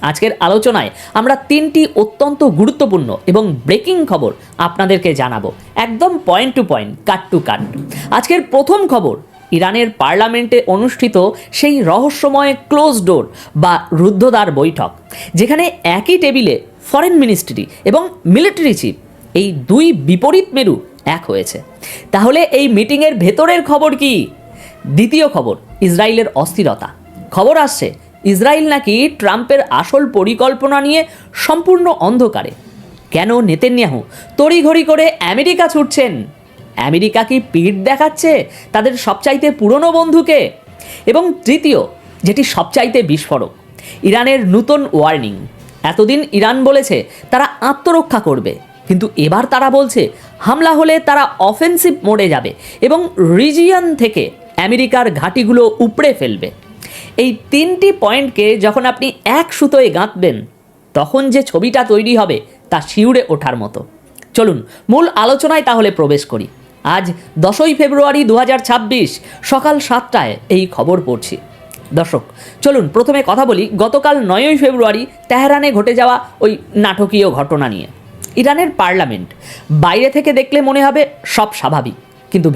আজকের আলোচনায় আমরা তিনটি অত্যন্ত গুরুত্বপূর্ণ এবং ব্রেকিং খবর আপনাদেরকে জানাবো, একদম point to point, cut to cut. আজকের প্রথম খবর, ইরানের পার্লামেন্টে অনুষ্ঠিত সেই রহস্যময় ক্লোজ ডোর বা রুদ্ধদ্বার বৈঠক, যেখানে একই টেবিলে ফরেন মিনিস্ট্রি এবং মিলিটারি চিফ, এই দুই বিপরীত মেরু এক হয়েছে। তাহলে এই মিটিংয়ের ভেতরের খবর কি? দ্বিতীয় খবর, ইসরায়েলের অস্থিরতা। খবর আসছে ইসরায়েল নাকি ট্রাম্পের আসল পরিকল্পনা নিয়ে সম্পূর্ণ অন্ধকারে। কেন নেতানিয়াহু তড়িঘড়ি করে আমেরিকা ছুটছেন? আমেরিকা কি পিঠ দেখাচ্ছে তাদের সবচাইতে পুরনো বন্ধুকে? এবং তৃতীয়, যেটি সবচাইতে বিস্ফোরক, ইরানের নতুন ওয়ার্নিং। এতদিন ইরান বলেছে তারা আত্মরক্ষা করবে, কিন্তু এবার তারা বলছে হামলা হলে তারা অফেন্সিভ মোডে যাবে এবং রিজিয়ন থেকে আমেরিকার ঘাঁটিগুলো উপড়ে ফেলবে। এই তিনটি পয়েন্টকে যখন আপনি এক সুতোয় গাঁথবেন, তখন যে ছবিটা তৈরি হবে তা শিউরে ওঠার মতো। চলুন মূল আলোচনায় তাহলে প্রবেশ করি। আজ 10ই ফেব্রুয়ারি 2026 সকাল 7টায় এই খবর পড়ছি। দর্শক চলুন প্রথমে কথা বলি গতকাল 9ই ফেব্রুয়ারি তেহরানে ঘটে যাওয়া ওই নাটকীয় ঘটনা নিয়ে। ইরানের পার্লামেন্ট বাইরে থেকে দেখলে মনে হবে সব স্বাভাবিক, কিন্তু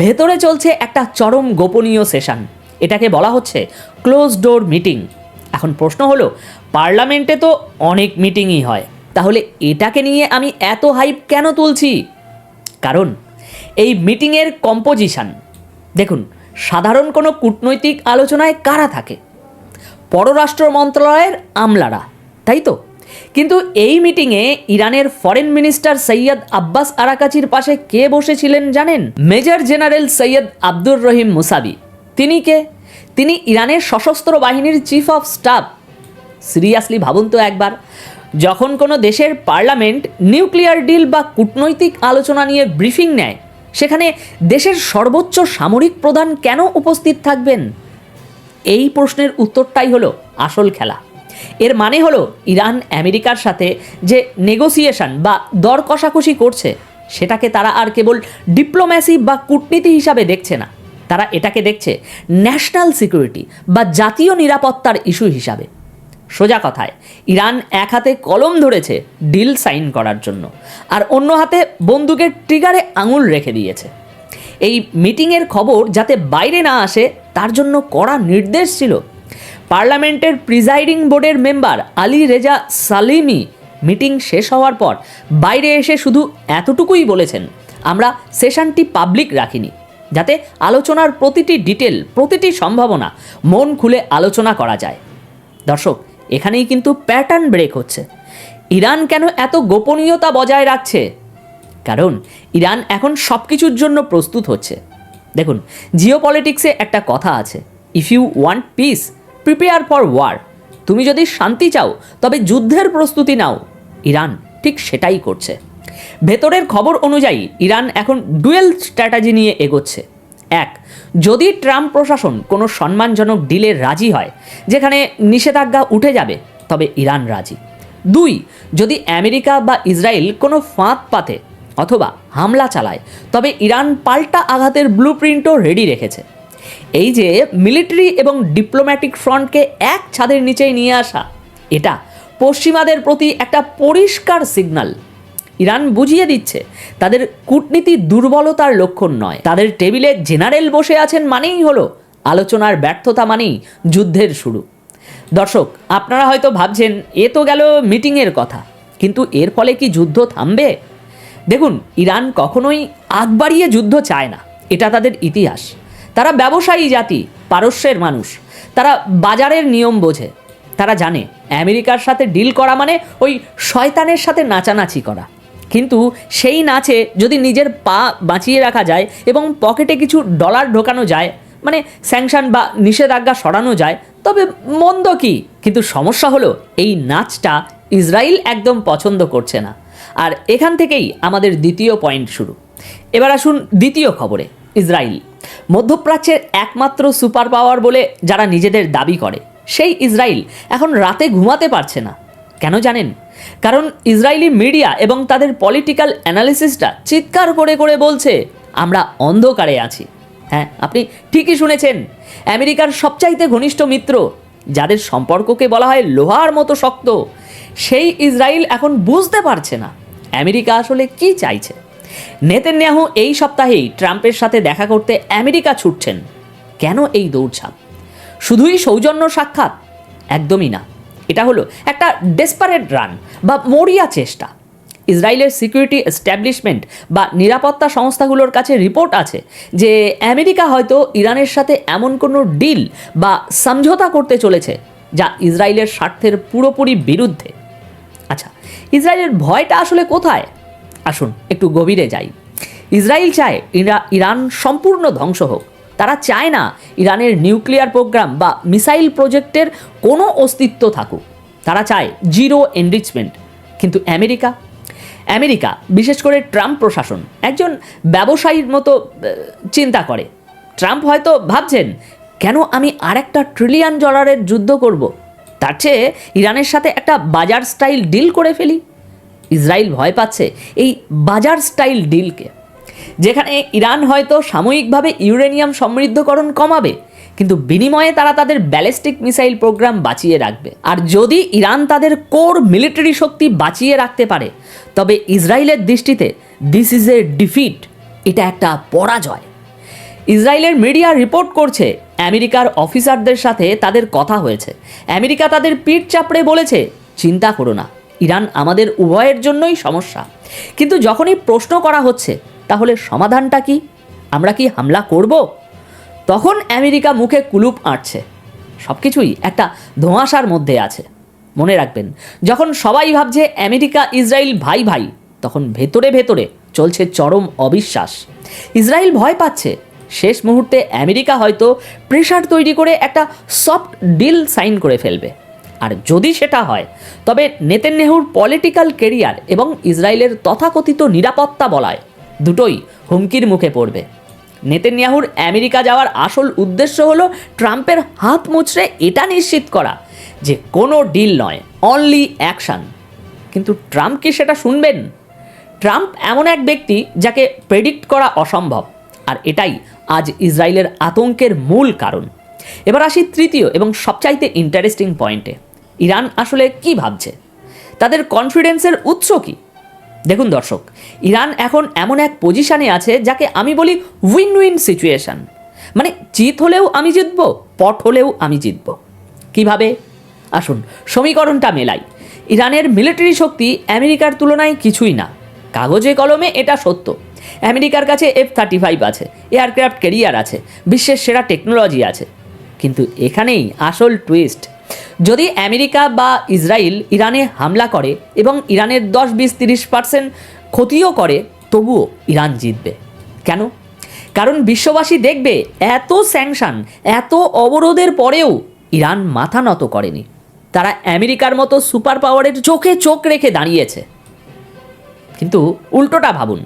ভেতরে চলছে একটা চরম গোপনীয় সেশন। এটাকে বলা হচ্ছে ক্লোজ ডোর মিটিং। এখন প্রশ্ন হলো, পার্লামেন্টে তো অনেক মিটিংই হয়, তাহলে এটাকে নিয়ে আমি এত হাইপ কেন তুলছি? কারণ এই মিটিংয়ের কম্পোজিশন দেখুন। সাধারণ কোনো কূটনৈতিক আলোচনায় কারা থাকে? পররাষ্ট্র মন্ত্রণালয়ের আমলারা, তাই তো? কিন্তু এই মিটিংয়ে ইরানের ফরেন মিনিস্টার সৈয়দ আব্বাস আরাকাচির পাশে কে বসেছিলেন জানেন? Major general Syed Abdur Rahim মুসাবি। তিনি কে? তিনি ইরানের সশস্ত্র বাহিনীর চিফ অফ স্টাফ। সিরিয়াসলি ভাবুন তো একবার, যখন কোনো দেশের পার্লামেন্ট নিউক্লিয়ার ডিল বা কূটনৈতিক আলোচনা নিয়ে ব্রিফিং নেয়, সেখানে দেশের সর্বোচ্চ সামরিক প্রধান কেন উপস্থিত থাকবেন? এই প্রশ্নের উত্তরটাই হলো আসল খেলা। এর মানে হলো ইরান আমেরিকার সাথে যে নেগোসিয়েশন বা দর কষাকষি করছে, সেটাকে তারা আর কেবল ডিপ্লোম্যাসি বা কূটনীতি হিসাবে দেখছে না, তারা এটাকে দেখছে ন্যাশনাল সিকিউরিটি বা জাতীয় নিরাপত্তার ইস্যু হিসাবে। সোজা কথায়, ইরান এক হাতে কলম ধরেছে ডিল সাইন করার জন্য, আর অন্য হাতে বন্দুকের ট্রিগারে আঙুল রেখে দিয়েছে। এই মিটিংয়ের খবর যাতে বাইরে না আসে, তার জন্য কড়া নির্দেশ ছিল। পার্লামেন্টের প্রিজাইডিং বোর্ডের মেম্বার আলী রেজা সালিমি মিটিং শেষ হওয়ার পর বাইরে এসে শুধু এতটুকুই বলেছেন, আমরা সেশনটি পাবলিক রাখিনি, যাতে আলোচনার প্রতিটি ডিটেল, প্রতিটি সম্ভাবনা মন খুলে আলোচনা করা যায়। দর্শক, এখানেই কিন্তু প্যাটার্ন ব্রেক হচ্ছে। ইরান কেন এত গোপনীয়তা বজায় রাখছে? কারণ ইরান এখন সব কিছুর জন্য প্রস্তুত হচ্ছে। দেখুন, জিওপলিটিক্সে একটা কথা আছে, if you want peace prepare for war. তুমি যদি শান্তি চাও তবে যুদ্ধের প্রস্তুতি নাও। ইরান ঠিক সেটাই করছে। ভেতরের খবর অনুযায়ী ইরান এখন ডুয়েল স্ট্র্যাটেজি নিয়ে এগোচ্ছে। এক, যদি ট্রাম্প প্রশাসন কোনো সম্মানজনক ডিলে রাজি হয়, যেখানে নিষেধাজ্ঞা উঠে যাবে, তবে ইরান রাজি। দুই, যদি আমেরিকা বা ইসরায়েল কোনো ফাঁদ পাতে অথবা হামলা চালায়, তবে ইরান পাল্টা আঘাতের ব্লুপ্রিন্টও রেডি রেখেছে। এই যে মিলিটারি এবং ডিপ্লোম্যাটিক ফ্রন্টকে এক ছাদের নিচেই নিয়ে আসা, এটা পশ্চিমাদের প্রতি একটা পরিষ্কার সিগন্যাল। ইরান বুঝিয়ে দিচ্ছে তাদের কূটনীতি দুর্বলতার লক্ষণ নয়। তাদের টেবিলে জেনারেল বসে আছেন মানেই হলো আলোচনার ব্যর্থতা, মানেই যুদ্ধের শুরু। দর্শক, আপনারা হয়তো ভাবছেন এ তো গেল মিটিংয়ের কথা, কিন্তু এর ফলে কি যুদ্ধ থামবে? দেখুন, ইরান কখনোই আগ বাড়িয়ে যুদ্ধ চায় না, এটা তাদের ইতিহাস। তারা ব্যবসায়ী জাতি, পারস্যের মানুষ, তারা বাজারের নিয়ম বোঝে। তারা জানে আমেরিকার সাথে ডিল করা মানে ওই শয়তানের সাথে নাচানাচি করা। কিন্তু সেই নাচে যদি নিজের পা বাঁচিয়ে রাখা যায় এবং পকেটে কিছু ডলার ঢোকানো যায়, মানে স্যাংশন বা নিষেধাজ্ঞা সরানো যায়, তবে মন্দ কি? কিন্তু সমস্যা হলো এই নাচটা ইসরায়েল একদম পছন্দ করছে না। আর এখান থেকেই আমাদের দ্বিতীয় পয়েন্ট শুরু। এবার আসুন দ্বিতীয় খবরে। ইসরায়েল মধ্যপ্রাচ্যের একমাত্র সুপার পাওয়ার বলে যারা নিজেদের দাবি করে, সেই ইসরায়েল এখন রাতে ঘুমাতে পারছে না। কেন জানেন? কারণ ইসরায়েলি মিডিয়া এবং তাদের পলিটিক্যাল অ্যানালিসিসটা চিৎকার করে করে বলছে, আমরা অন্ধকারে আছি। হ্যাঁ, আপনি ঠিকই শুনেছেন। আমেরিকার সবচাইতে ঘনিষ্ঠ মিত্র যাদের সম্পর্ককে বলা হয় লোহার মতো শক্ত, সেই ইসরায়েল এখন বুঝতে পারছে না আমেরিকা আসলে কি চাইছে। নেতানিয়াহু এই সপ্তাহেই ট্রাম্পের সাথে দেখা করতে আমেরিকা ছুটছেন। কেন এই দৌড়ঝাঁপ? শুধুই সৌজন্য সাক্ষাৎ? একদমই না। এটা হলো একটা ডেসপারেট রান বা মরিয়া চেষ্টা। ইসরায়েলের সিকিউরিটি এস্টাবলিশমেন্ট বা নিরাপত্তা সংস্থাগুলোর কাছে রিপোর্ট আছে যে আমেরিকা হয়তো ইরানের সাথে এমন কোনো ডিল বা সমঝোতা করতে চলেছে যা ইসরায়েলের স্বার্থের পুরোপুরি বিরুদ্ধে। আচ্ছা, ইসরায়েলের ভয়টা আসলে কোথায়? আসুন একটু গভীরে যাই। ইসরায়েল চায় ইরান সম্পূর্ণ ধ্বংস হোক। তারা চায় না ইরানের নিউক্লিয়ার প্রোগ্রাম বা মিসাইল প্রজেক্টের কোনো অস্তিত্ব থাকুক। তারা চায় জিরো এনরিচমেন্ট। কিন্তু আমেরিকা বিশেষ করে ট্রাম্প প্রশাসন একজন ব্যবসায়ীর মতো চিন্তা করে। ট্রাম্প হয়তো ভাবছেন, কেন আমি আরেকটা $1 ট্রিলিয়ন যুদ্ধ করব? তার চেয়ে ইরানের সাথে একটা বাজার স্টাইল ডিল করে ফেলি। ইসরায়েল ভয় পাচ্ছে এই বাজার স্টাইল ডিলকে, যেখানে ইরান হয়তো সাময়িকভাবে ইউরেনিয়াম সমৃদ্ধকরণ কমাবে, কিন্তু বিনিময়ে তারা তাদের ব্যালিস্টিক মিসাইল প্রোগ্রাম বাঁচিয়ে রাখবে। আর যদি ইরান তাদের কোর মিলিটারি শক্তি বাঁচিয়ে রাখতে পারে, তবে ইসরায়েলের দৃষ্টিতে দিস ইজ এ ডিফিট, এটা একটা পরাজয়। ইসরায়েলের মিডিয়া রিপোর্ট করছে আমেরিকার অফিসারদের সাথে তাদের কথা হয়েছে। আমেরিকা তাদের পিঠ চাপড়ে বলেছে, চিন্তা করো না, ইরান আমাদের উভয়ের জন্যই সমস্যা। কিন্তু যখনই প্রশ্ন করা হচ্ছে তাহলে সমাধানটা কি, আমরা কি হামলা করব, তখন আমেরিকা মুখে কুলুপ আঁটছে। সব কিছুই একটা ধোঁয়াশার মধ্যে আছে। মনে রাখবেন, যখন সবাই ভাবছে আমেরিকা ইসরায়েল ভাই ভাই, তখন ভেতরে ভেতরে চলছে চরম অবিশ্বাস। ইসরায়েল ভয় পাচ্ছে শেষ মুহূর্তে আমেরিকা হয়তো প্রেশার তৈরি করে একটা সফট ডিল সাইন করে ফেলবে। আর যদি সেটা হয়, তবে নেতানিয়াহুর পলিটিক্যাল কেরিয়ার এবং ইসরায়েলের তথাকথিত নিরাপত্তা বলয় দুটোই হুমকির মুখে পড়বে। নেতানিয়াহুর আমেরিকা যাওয়ার আসল উদ্দেশ্য হলো ট্রাম্পের হাত মুচড়ে এটা নিশ্চিত করা যে কোনো ডিল নয়, অনলি অ্যাকশন। কিন্তু ট্রাম্প কি সেটা শুনবেন? ট্রাম্প এমন এক ব্যক্তি যাকে প্রেডিক্ট করা অসম্ভব, আর এটাই আজ ইসরায়েলের আতঙ্কের মূল কারণ। এবার আসি তৃতীয় এবং সবচাইতে ইন্টারেস্টিং পয়েন্টে। ইরান আসলে কি ভাবছে, তাদের কনফিডেন্সের উৎস কি? দেখুন দর্শক, ইরান এখন এমন এক পজিশানে আছে যাকে আমি বলি উইন উইন সিচুয়েশন। মানে জিত হলেও আমি জিতবো, পট হলেও আমি জিতব। কিভাবে? আসুন সমীকরণটা মেলাই। ইরানের মিলিটারি শক্তি আমেরিকার তুলনায় কিছুই না, কাগজে কলমে এটা সত্য। আমেরিকার কাছে F-35 আছে, এয়ারক্রাফট ক্যারিয়ার আছে, বিশ্বের সেরা টেকনোলজি আছে। কিন্তু এখানেই আসল টুইস্ট। যদি আমেরিকা বা ইসরায়েল ইরানে হামলা করে এবং ইরানের 10-20-30% ক্ষতিও করে, তবুও ইরান জিতবে। কেন? কারণ বিশ্ববাসী দেখবে এত স্যাংশন, এত অবরোধের পরেও ইরান মাথা নত করেনি। তারা আমেরিকার মতো সুপার পাওয়ারের চোখে চোখ রেখে দাঁড়িয়েছে। কিন্তু উল্টোটা ভাবুন,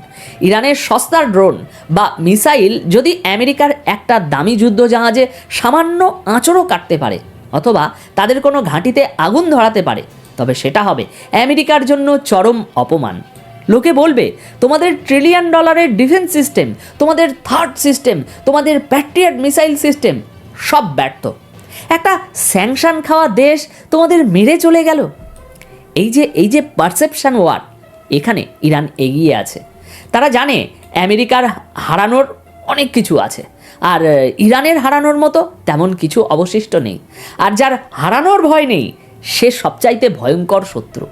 ইরানের সস্তার ড্রোন বা মিসাইল যদি আমেরিকার একটা দামি যুদ্ধ জাহাজে সামান্য আঁচড়ও কাটতে পারে, অথবা তাদের কোনো ঘাঁটিতে আগুন ধরাতে পারে, তবে সেটা হবে আমেরিকার জন্য চরম অপমান। লোকে বলবে, তোমাদের $1 ট্রিলিয়ন ডিফেন্স সিস্টেম, তোমাদের থার্ড সিস্টেম, তোমাদের প্যাট্রিয়ট মিসাইল সিস্টেম সব ব্যর্থ। একটা স্যাংশন খাওয়া দেশ তোমাদের মেরে চলে গেল। এই যে পারসেপশন ওয়ার, এখানে ইরান এগিয়ে আছে। তারা জানে আমেরিকার হারানোর অনেক কিছু আছে, আর ইরানের হারানোর মতো তেমন কিছু অবশিষ্ট নেই। আর যার হারানোর ভয় নেই, সে সবচাইতে ভয়ঙ্কর শত্রু।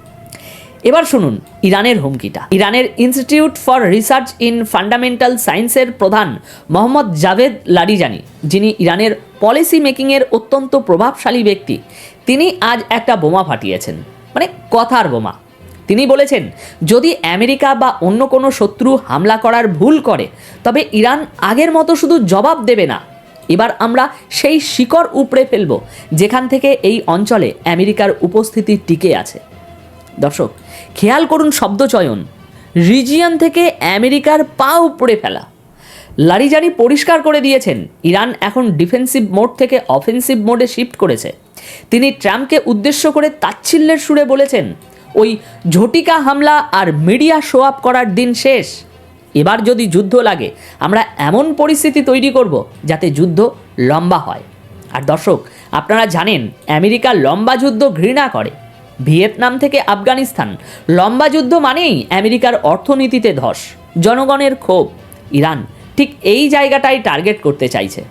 এবার শুনুন ইরানের হুমকিটা। ইরানের institute for research in fundamental সায়েন্সের প্রধান মোহাম্মদ জাভেদ লারিজানি, যিনি ইরানের পলিসি মেকিংয়ের অত্যন্ত প্রভাবশালী ব্যক্তি, তিনি আজ একটা বোমা ফাটিয়েছেন, মানে কথার বোমা। তিনি বলেছেন, যদি আমেরিকা বা অন্য কোনো শত্রু হামলা করার ভুল করে, তবে ইরান আগের মতো শুধু জবাব দেবে না, এবার আমরা সেই শিকড় উপড়ে ফেলব যেখান থেকে এই অঞ্চলে আমেরিকার উপস্থিতি টিকে আছে। দর্শক খেয়াল করুন শব্দচয়ন, রিজিয়ন থেকে আমেরিকার পা উপড়ে ফেলা। লারিজানি পরিষ্কার করে দিয়েছেন, ইরান এখন ডিফেন্সিভ মোড থেকে অফেন্সিভ মোডে শিফট করেছে। তিনি ট্রাম্পকে উদ্দেশ্য করে তাচ্ছিল্যের সুরে বলেছেন, ওই ঝটিকা হামলা আর মিডিয়া শো আপ করার দিন শেষ। এবার যদি যুদ্ধ লাগে, আমরা এমন পরিস্থিতি তৈরি করব যাতে যুদ্ধ লম্বা হয়। আর দর্শক, আপনারা জানেন আমেরিকা লম্বা যুদ্ধ ঘৃণা করে। ভিয়েতনাম থেকে আফগানিস্তান, লম্বা যুদ্ধ মানেই আমেরিকার অর্থনীতিতে ধস, জনগণের ক্ষোভ। ইরান ঠিক এই জায়গাটাই টার্গেট করতে চাইছে।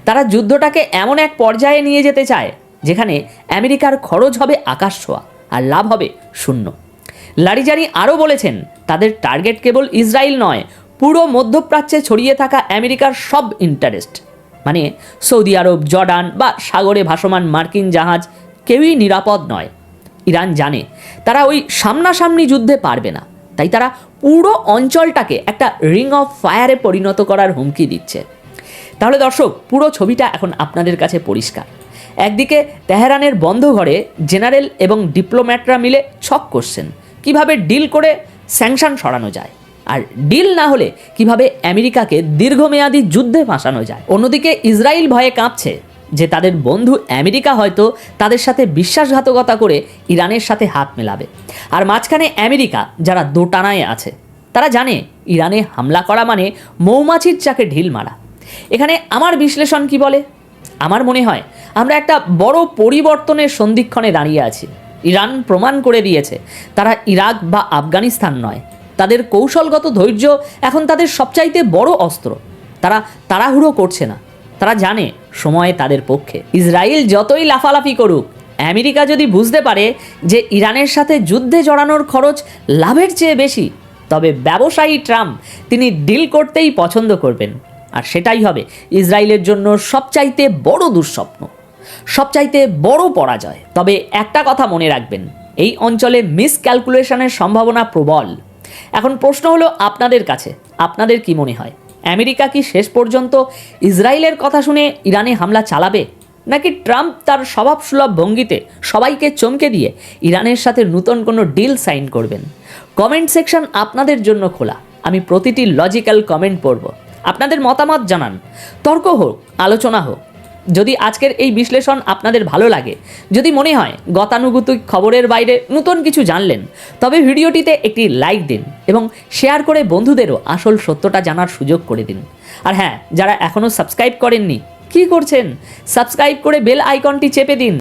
তারা যুদ্ধটাকে এমন এক পর্যায়ে নিয়ে যেতে চায় যেখানে আমেরিকার খরচ হবে আকাশ ছোঁয়া আর লাভ হবে শূন্য। লারিজানি আরও বলেছেন, তাদের টার্গেট কেবল ইসরায়েল নয়, পুরো মধ্যপ্রাচ্যে ছড়িয়ে থাকা আমেরিকার সব ইন্টারেস্ট, মানে সৌদি আরব, জর্ডান বা সাগরে ভাসমান মার্কিন জাহাজ, কেউই নিরাপদ নয়। ইরান জানে তারা ওই সামনাসামনি যুদ্ধে পারবে না, তাই তারা পুরো অঞ্চলটাকে একটা রিং অফ ফায়ারে পরিণত করার হুমকি দিচ্ছে। তাহলে দর্শক, পুরো ছবিটা এখন আপনাদের কাছে পরিষ্কার। একদিকে তেহরানের বন্ধ ঘরে জেনারেল এবং ডিপ্লোম্যাটরা মিলে ছক করছেন কিভাবে ডিল করে স্যাংশন সরানো যায়, আর ডিল না হলে কিভাবে আমেরিকাকে দীর্ঘমেয়াদী যুদ্ধে ফাঁসানো যায়। অন্যদিকে ইসরায়েল ভয়ে কাঁপছে যে তাদের বন্ধু আমেরিকা হয়তো তাদের সাথে বিশ্বাসঘাতকতা করে ইরানের সাথে হাত মেলাবে। আর মাঝখানে আমেরিকা, যারা দোটানায় আছে, তারা জানে ইরানে হামলা করা মানে মৌমাছির চাকে ঢিল মারা। এখানে আমার বিশ্লেষণ কি বলে? আমার মনে হয় আমরা একটা বড় পরিবর্তনের সন্ধিক্ষণে দাঁড়িয়ে আছি। ইরান প্রমাণ করে দিয়েছে তারা ইরাক বা আফগানিস্তান নয়। তাদের কৌশলগত ধৈর্য এখন তাদের সবচাইতে বড় অস্ত্র। তারা তাড়াহুড়ো করছে না, তারা জানে সময় তাদের পক্ষে। ইসরায়েল যতই লাফালাফি করুক, আমেরিকা যদি বুঝতে পারে যে ইরানের সাথে যুদ্ধে জড়ানোর খরচ লাভের চেয়ে বেশি, তবে ব্যবসায়ী ট্রাম্প তিনি ডিল করতেই পছন্দ করবেন। আর সেটাই হবে ইসরায়েলের জন্য সবচাইতে বড় দুঃস্বপ্ন, সবচাইতে বড় পরাজয়। তবে একটা কথা মনে রাখবেন, এই অঞ্চলে মিসক্যালকুলেশনের সম্ভাবনা প্রবল। এখন প্রশ্ন হলো আপনাদের কাছে, আপনাদের কি মনে হয়, আমেরিকা কি শেষ পর্যন্ত ইসরায়েলের কথা শুনে ইরানে হামলা চালাবে, নাকি ট্রাম্প তার স্বভাবসুলভ ভঙ্গিতে সবাইকে চমকে দিয়ে ইরানের সাথে নতুন কোনো ডিল সাইন করবেন? কমেন্ট সেকশন আপনাদের জন্য খোলা। আমি প্রতিটি লজিক্যাল কমেন্ট পড়ব। আপনাদের মতামত জানান, তর্ক হোক, আলোচনা হোক। যদি আজকের এই বিশ্লেষণ আপনাদের ভালো লাগে, যদি মনে হয় গতানুগতিক খবরের বাইরে নতুন কিছু জানলেন, তবে ভিডিওটিতে একটি লাইক দিন এবং শেয়ার করে বন্ধুদেরও আসল সত্যটা জানার সুযোগ করে দিন। আর হ্যাঁ, যারা এখনও সাবস্ক্রাইব করেননি, কি করছেন? সাবস্ক্রাইব করে বেল আইকনটি চেপে দিন।